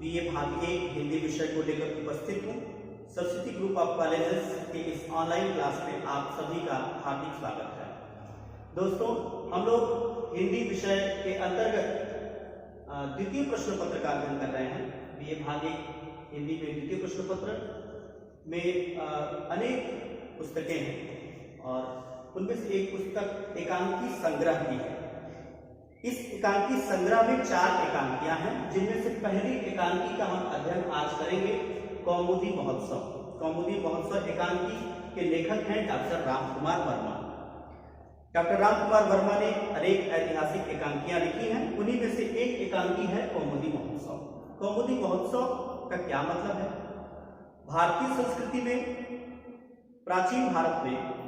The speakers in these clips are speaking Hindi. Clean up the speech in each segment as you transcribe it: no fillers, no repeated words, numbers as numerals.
बीए भाग एक हिंदी विषय को लेकर उपस्थित हूँ। सरस्वती ग्रुप ऑफ कॉलेजेस के इस ऑनलाइन क्लास में आप सभी का हार्दिक स्वागत है। दोस्तों, हम लोग हिंदी विषय के अंतर्गत द्वितीय प्रश्न पत्र का अध्ययन कर रहे हैं। बीए भाग एक हिंदी में द्वितीय प्रश्न पत्र में अनेक पुस्तकें हैं और उनमें से एक पुस्तक एकांकी संग्रह की है। इस एकांकी संग्रह में 4 एकांकियां हैं, जिनमें से पहली एकांकी का हम अध्ययन आज करेंगे कौमुदी महोत्सव। कौमुदी महोत्सव एकांकी के लेखक हैं डॉक्टर रामकुमार वर्मा। डॉक्टर रामकुमार वर्मा ने अनेक ऐतिहासिक एकांकियां लिखी हैं, उन्हीं में से एक एकांकी है कौमुदी महोत्सव। कौमुदी महोत्सव का क्या मतलब है? भारतीय संस्कृति में, प्राचीन भारत में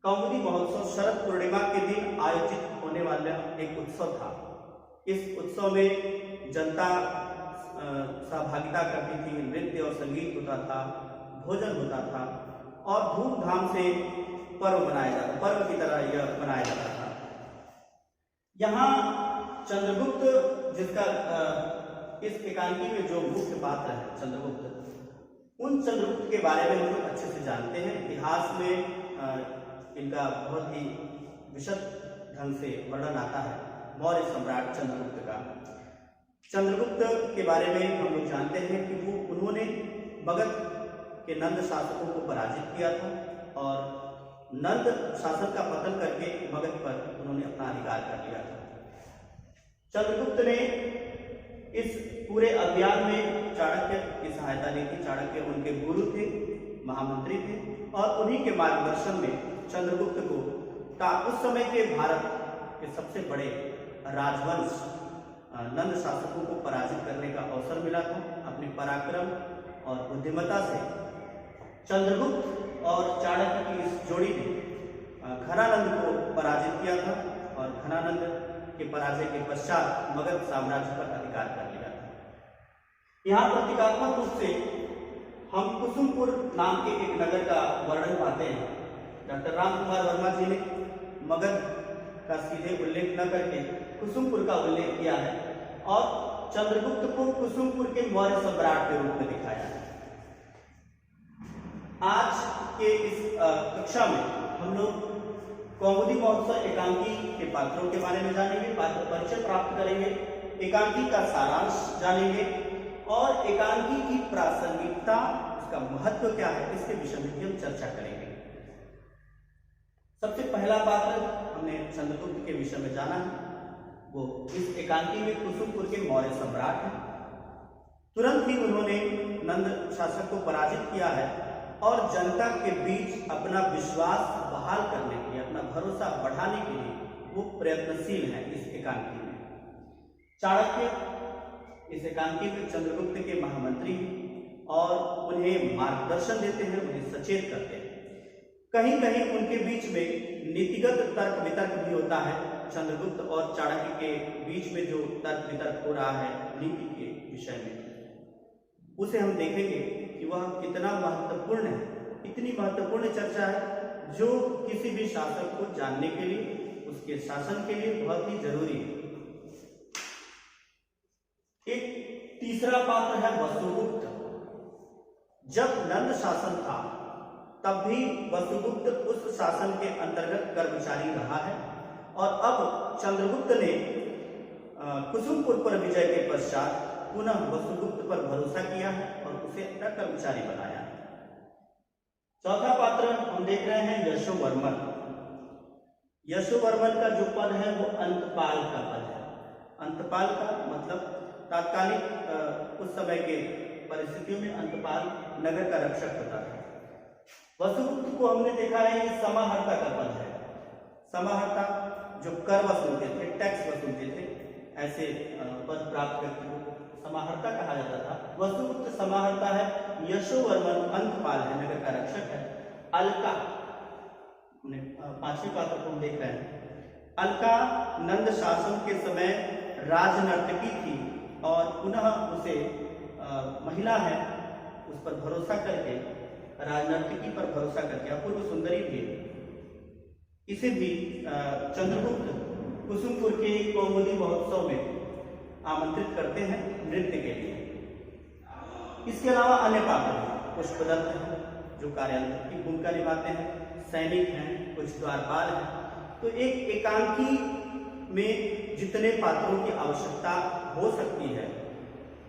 कौमुदी महोत्सव शरद पूर्णिमा के दिन आयोजित होने वाला एक उत्सव था। इस उत्सव में जनता सहभागिता करती थी, नृत्य और संगीत होता था, भोजन होता था और धूमधाम से पर्व मनाया जाता, पर्व की तरह यह मनाया जाता था। यहाँ चंद्रगुप्त, जिसका इस एकांकी में जो मुख्य पात्र है चंद्रगुप्त, उन चंद्रगुप्त के बारे में हम लोग अच्छे से जानते हैं। इतिहास में इनका बहुत ही विशद ढंग से वर्णन आता है मौर्य सम्राट चंद्रगुप्त का। चंद्रगुप्त के बारे में हम लोग जानते हैं कि उन्होंने मगध के नंद शासकों को पराजित किया था और नंद शासन का पतन करके मगध पर उन्होंने अपना अधिकार कर लिया था। चंद्रगुप्त ने इस पूरे अभियान में चाणक्य की सहायता ली थी। चाणक्य उनके गुरु थे, महामंत्री थे और उन्हीं के मार्गदर्शन में चंद्रगुप्त को उस समय के भारत के सबसे बड़े राजवंश नंद शासकों को पराजित करने का अवसर मिला था। अपने पराक्रम और बुद्धिमत्ता से चंद्रगुप्त और चाणक्य की इस जोड़ी ने घनानंद को पराजित किया था और घनानंद के पराजय के पश्चात मगध साम्राज्य पर अधिकार कर लिया था। यहाँ प्रतीकात्मक रूप से हम कुसुमपुर नाम के एक नगर का वर्णन पाते हैं। डॉक्टर रामकुमार वर्मा जी ने मगध का सीधे उल्लेख न करके कुसुमपुर का उल्लेख किया है और चंद्रगुप्त को कुसुमपुर के मौर्य सम्राट के रूप में दिखाया है। आज के इस कक्षा में हम लोग कौमुदी महोत्सव एकांकी के पात्रों के बारे में जानेंगे, पात्र परिचय प्राप्त करेंगे, एकांकी का सारांश जानेंगे और एकांकी की प्रासंगिकता, इसका महत्व क्या है, इसके विषय में हम चर्चा करेंगे। सबसे पहला पात्र हमने चंद्रगुप्त के विषय में जाना है, वो इस एकांकी में कुसुमपुर के मौर्य सम्राट हैं। तुरंत ही उन्होंने नंद शासक को पराजित किया है और जनता के बीच अपना विश्वास बहाल करने के लिए, अपना भरोसा बढ़ाने के लिए वो प्रयत्नशील हैं। इस एकांकी में चाणक्य इस एकांकी में चंद्रगुप्त के महामंत्री हैं और उन्हें मार्गदर्शन देते हैं, उन्हें सचेत करते हैं। कहीं कहीं उनके बीच में नीतिगत तर्क वितर्क भी होता है। चंद्रगुप्त और चाणक्य के बीच में जो तर्क वितर्क हो रहा है नीति के विषय में, उसे हम देखेंगे कि वह कितना महत्वपूर्ण है। इतनी महत्वपूर्ण चर्चा है जो किसी भी शासक को जानने के लिए, उसके शासन के लिए बहुत ही जरूरी है। एक तीसरा पात्र है वसुगुप्त। जब नंद शासन था तब भी वसुगुप्त उस शासन के अंतर्गत कर्मचारी रहा है और अब चंद्रगुप्त ने कुसुमपुर पर विजय के पश्चात पुनः वसुगुप्त पर भरोसा किया है और उसे अपना कर्मचारी बनाया है। चौथा पात्र हम देख रहे हैं यशोवर्मन। यशोवर्मन का जो पद है वो अंतपाल का पद है। अंतपाल का मतलब तात्कालिक उस समय के परिस्थितियों में अंतपाल नगर का रक्षक होता था। वसुगुप्त को हमने देखा है ये समाहर्ता का पद है। समाहर्ता जो कर वसूलते थे, टैक्स वसूलते थे, ऐसे पद प्राप्त व्यक्ति को समाहर्ता कहा जाता था। वसुगुप्त समाहर्ता है, यशोवर्मन अंतपाल है, नगर का रक्षक है। अलका, पांचवें पात्र को हम देख रहे हैं। अलका नंद शासन के समय राजनर्तकी थी और पुनः उसे महिला है, उस पर भरोसा करके, राजनर्तकी पर भरोसा करके, अपूर्व सुंदरी भी, इसे भी चंद्रगुप्त कुसुमपुर के कौमुदी महोत्सव में आमंत्रित करते हैं नृत्य के लिए। इसके अलावा अन्य पात्र पुष्पदत्त हैं जो कार्यालय की भूमिका निभाते हैं, सैनिक हैं, कुछ द्वारपाल हैं। तो एक एकांकी में जितने पात्रों की आवश्यकता हो सकती है,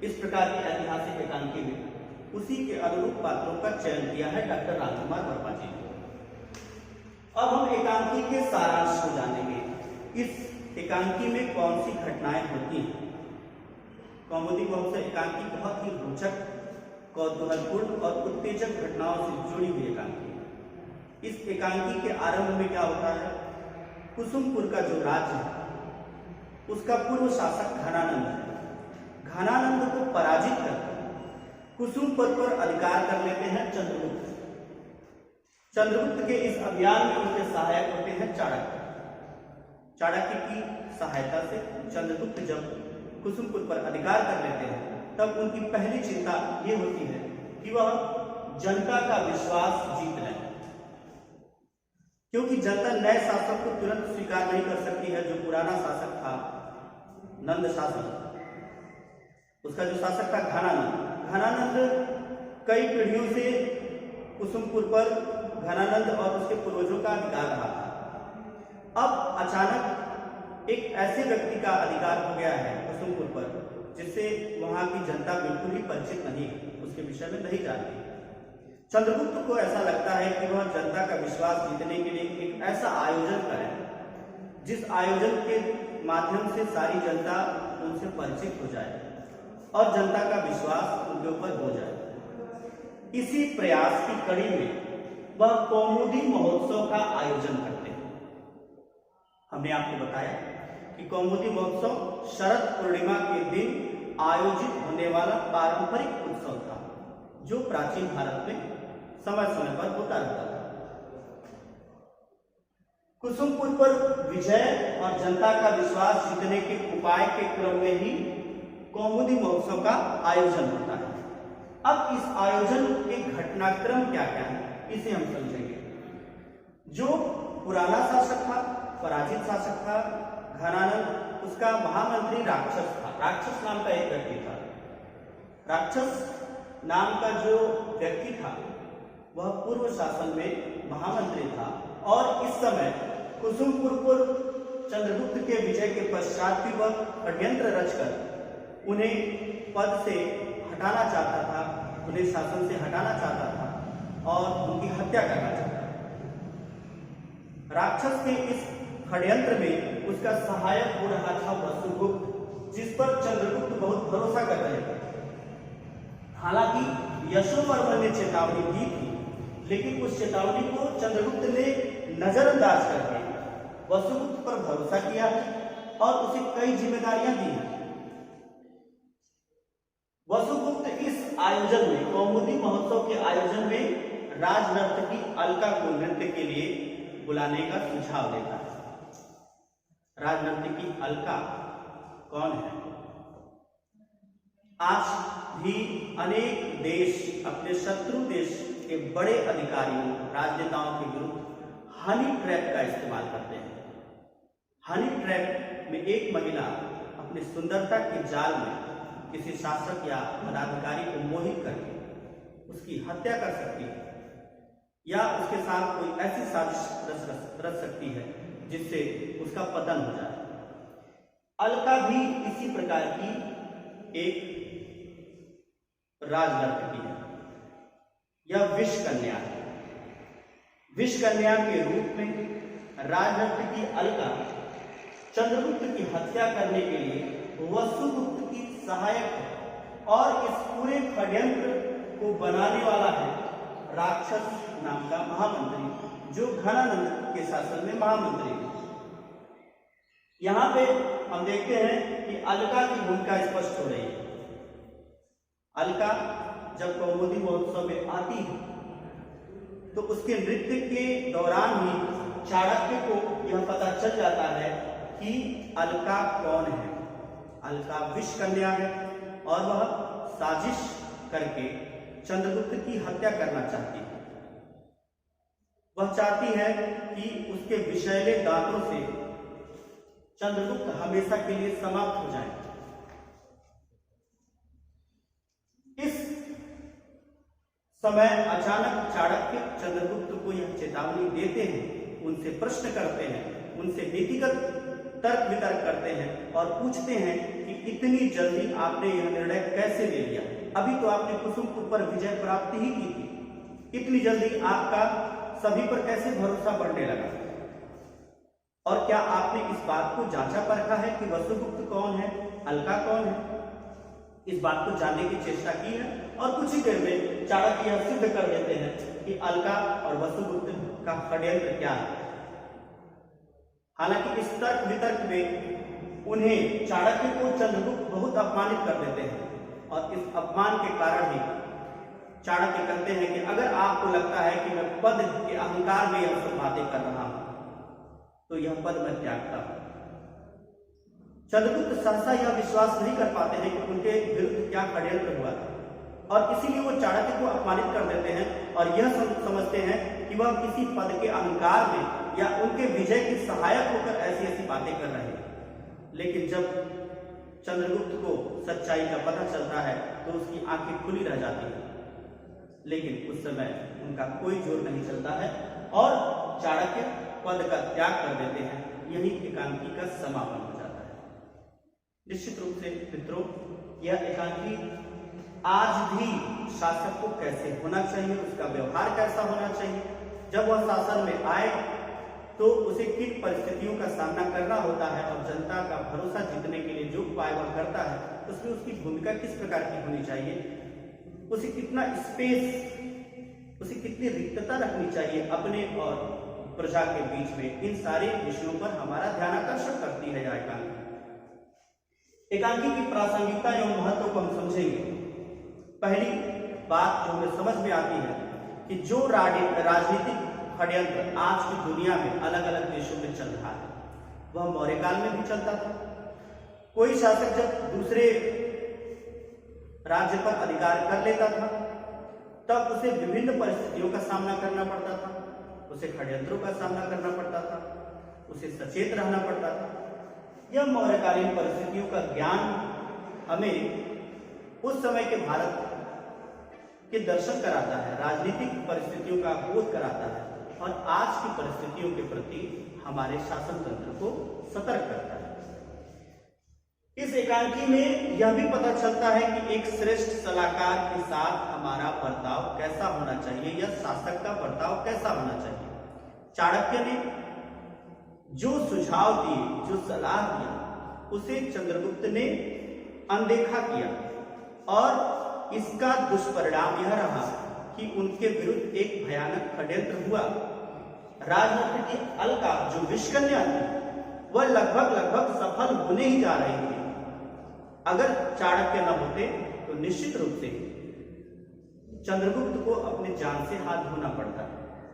इस प्रकार की ऐतिहासिक एकांकी में उसी के अनुरूप पात्रों का चयन किया है डॉक्टर रामकुमार वर्मा जी ने। अब हम एकांकी के सारांश को जानेंगे। इस एकांकी में कौन सी घटनाएं होती हैं। कौमुदी महोत्सव एकांकी बहुत ही रोचक, कौतूहलपूर्ण और उत्तेजक घटनाओं से जुड़ी हुई एकांकी है। इस एकांकी के आरंभ में क्या होता है, कुसुमपुर का जो राज्य है उसका पूर्व शासक घनानंद है। घनानंद को पराजित कर कुसुमपुर पर अधिकार कर लेते हैं चंद्रगुप्त। चंद्रगुप्त के इस अभियान में उनके सहायक होते हैं चाणक्य। चाणक्य की सहायता से चंद्रगुप्त जब कुसुमपुर पर अधिकार कर लेते हैं तब उनकी पहली चिंता ये होती है कि वह जनता का विश्वास जीत लें, क्योंकि जनता नए शासक को तुरंत स्वीकार नहीं कर सकती है। जो पुराना शासक था नंद शासक, उसका जो शासक था घनानंद कई पीढ़ियों से कुसुमपुर पर घनानंद और उसके पूर्वजों का अधिकार रहा था। अब अचानक एक ऐसे व्यक्ति का अधिकार हो गया है कुसुमपुर पर जिससे वहां की जनता बिल्कुल ही परिचित नहीं है, उसके विषय में नहीं जानती। चंद्रगुप्त को ऐसा लगता है कि वह जनता का विश्वास जीतने के लिए एक ऐसा आयोजन करें जिस आयोजन के माध्यम से सारी जनता उनसे परिचित हो जाए और जनता का विश्वास उनके ऊपर हो जाए। इसी प्रयास की कड़ी में वह कौमुदी महोत्सव का आयोजन करते हैं। हमने आपको बताया कि कौमुदी महोत्सव शरद पूर्णिमा के दिन आयोजित होने वाला पारंपरिक उत्सव था जो प्राचीन भारत में समय समय पर होता रहता था। कुसुमपुर पर विजय और जनता का विश्वास जीतने के उपाय के क्रम में ही कौमुदी महोत्सव का आयोजन होता है। अब इस आयोजन के घटनाक्रम क्या क्या है इसे हम समझेंगे। जो पुराना शासक था, पराजित शासक था घनानंद, उसका महामंत्री राक्षस था। राक्षस नाम का एक व्यक्ति था। राक्षस नाम का जो व्यक्ति था वह पूर्व शासन में महामंत्री था और इस समय कुसुमपुर पर चंद्रगुप्त के विजय के पश्चात भी वह षड्यंत्र रचकर उन्हें पद से हटाना चाहता था, उन्हें शासन से हटाना चाहता था और उनकी हत्या करना चाहता था। राक्षस के इस षड्यंत्र में उसका सहायक हो रहा था वसुगुप्त, जिस पर चंद्रगुप्त बहुत भरोसा कर रहे थे। हालांकि यशोवर्मन ने चेतावनी दी थी, लेकिन उस चेतावनी को चंद्रगुप्त ने नजरअंदाज करके वसुगुप्त पर भरोसा किया और उसे कई जिम्मेदारियां दी हैं। वसुगुप्त इस आयोजन में, कौमुदी महोत्सव के आयोजन में राजनर्तकी अलका को नृत्य के लिए बुलाने का सुझाव देता है। राजनर्तकी अलका कौन है? आज भी अनेक देश अपने शत्रु देश के बड़े अधिकारियों, राजनेताओं के विरुद्ध हनी ट्रैप का इस्तेमाल करते हैं। हनी ट्रैप में एक महिला अपनी सुंदरता के जाल में किसी शासक या पदाधिकारी को मोहित करके उसकी हत्या कर सकती है या उसके साथ कोई ऐसी साजिश रच सकती है जिससे उसका पतन हो जाए। अलका भी इसी प्रकार की एक राजनर्तकी है या विषकन्या है। विषकन्या के रूप में राजनर्तकी अलका चंद्रगुप्त की हत्या करने के लिए वसुगुप्त की सहायक है और इस पूरे षड्यंत्र को बनाने वाला है राक्षस नाम का महामंत्री, जो घनानंद के शासन में महामंत्री है। यहां पे हम देखते हैं कि अलका की भूमिका स्पष्ट हो रही है। अलका जब कौमुदी महोत्सव में आती है तो उसके नृत्य के दौरान ही चाणक्य को यह पता चल जाता है कि अलका कौन है। अलका विषकन्या है और वह साजिश करके चंद्रगुप्त की हत्या करना चाहती है। वह चाहती है कि उसके विषैले दांतों से चंद्रगुप्त हमेशा के लिए समाप्त हो जाए समय अचानक चाणक्य चंद्रगुप्त को यह चेतावनी देते हैं, उनसे प्रश्न करते हैं, उनसे नीतिगत तर्क वितर्क करते हैं और पूछते हैं कि इतनी जल्दी आपने यह निर्णय कैसे ले लिया? अभी तो आपने कुसुमपुर पर विजय प्राप्ति ही की थी, इतनी जल्दी आपका सभी पर कैसे भरोसा बढ़ने लगा? और क्या आपने इस बात को जांचा परखा है कि वसुगुप्त कौन है, अलका कौन है? इस बात को जानने की चेष्टा की है और कुछ ही देर में चाणक्य यह सिद्ध कर देते हैं कि अलका और वसुगुप्त का षड्यंत्र क्या है। हालांकि इस तर्क वितर्क में उन्हें चाणक्य को चंद्रगुप्त बहुत अपमानित कर देते हैं और इस अपमान के कारण ही चाणक्य कहते हैं कि अगर आपको लगता है कि मैं पद के अहंकार में यह सब बातें कर रहा हूं तो यह पद मैं त्यागता हूं। चंद्रगुप्त सहसा यह विश्वास नहीं कर पाते हैं कि उनके विरुद्ध क्या षड्यंत्र हुआ था और इसीलिए वो चाणक्य को अपमानित कर देते हैं और यह समझते हैं कि वह किसी पद के अहंकार में या उनके विजय के सहायक होकर ऐसी ऐसी बातें कर रहे हैं। लेकिन जब चंद्रगुप्त को सच्चाई का पता चलता है तो उसकी आंखें खुली रह जाती हैं, लेकिन उस समय उनका कोई जोर नहीं चलता है और चाणक्य पद का त्याग कर देते हैं। यही एकांकी का समापन हो जाता है। निश्चित रूप से मित्रों, यह एकांकी आज भी शासक को कैसे होना चाहिए, उसका व्यवहार कैसा होना चाहिए, जब वह शासन में आए तो उसे किन परिस्थितियों का सामना करना होता है और जनता का भरोसा जीतने के लिए जो उपाय वह करता है उसमें उसकी भूमिका किस प्रकार की होनी चाहिए, उसे कितना स्पेस, उसे कितनी रिक्तता रखनी चाहिए अपने और प्रजा के बीच में, इन सारे विषयों पर हमारा ध्यान आकर्षण करती है यह एकांकी। एकांकी की प्रासंगिकता एवं महत्व को हम समझेंगे। पहली बात जो हमें समझ में आती है कि जो राजनीतिक षड्यंत्र आज की दुनिया में अलग अलग देशों में चल रहा है वह मौर्य काल में भी चलता था। कोई शासक जब दूसरे राज्य पर अधिकार कर लेता था तब उसे विभिन्न परिस्थितियों का सामना करना पड़ता था, उसे षड्यंत्रों का सामना करना पड़ता था, उसे सचेत रहना पड़ता था। यह मौर्यकालीन परिस्थितियों का ज्ञान हमें उस समय के भारत के दर्शन कराता है, राजनीतिक परिस्थितियों का बोध कराता है और आज की परिस्थितियों के प्रति हमारे शासन तंत्र को सतर्क करता है। इस एकांकी में यह भी पता चलता है कि एक श्रेष्ठ सलाहकार के साथ हमारा बर्ताव कैसा होना चाहिए या शासक का बर्ताव कैसा होना चाहिए। चाणक्य ने जो सुझाव दिए, जो सलाह दिया, उसे चंद्रगुप्त ने अनदेखा किया और इसका दुष्परिणाम यह रहा कि उनके विरुद्ध एक भयानक षड्यंत्र हुआ। राजनगर की अलका जो विषकन्या थी वह लगभग सफल होने ही जा रही थी। अगर चाणक्य न होते तो निश्चित रूप से चंद्रगुप्त को अपने जान से हाथ धोना पड़ता।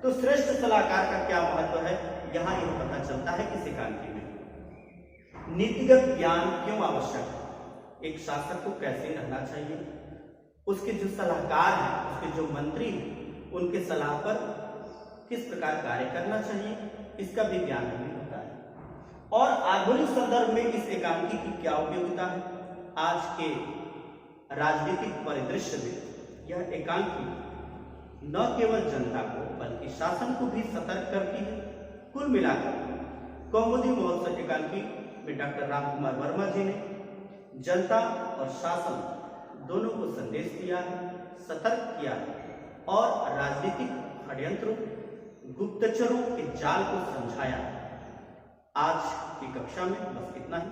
तो श्रेष्ठ सलाहकार का क्या महत्व है, यहां यह पता चलता है कि एकांकी में नीतिगत ज्ञान क्यों आवश्यक है, एक शासक को कैसे रहना चाहिए, उसके जो सलाहकार हैं, उसके जो मंत्री हैं, उनके सलाह पर किस प्रकार कार्य करना चाहिए, इसका भी ज्ञान हमें होता है। और आधुनिक संदर्भ में इस एकांकी की क्या उपयोगिता है। आज के राजनीतिक परिदृश्य में यह एकांकी न केवल जनता को बल्कि शासन को भी सतर्क करती है। कुल मिलाकर कौमुदी महोत्सव एकांकी में डॉक्टर रामकुमार वर्मा जी ने जनता और शासन दोनों को संदेश दिया है, सतर्क किया है और राजनीतिक षड्यंत्रों, गुप्तचरों के जाल को समझाया। आज की कक्षा में बस इतना ही।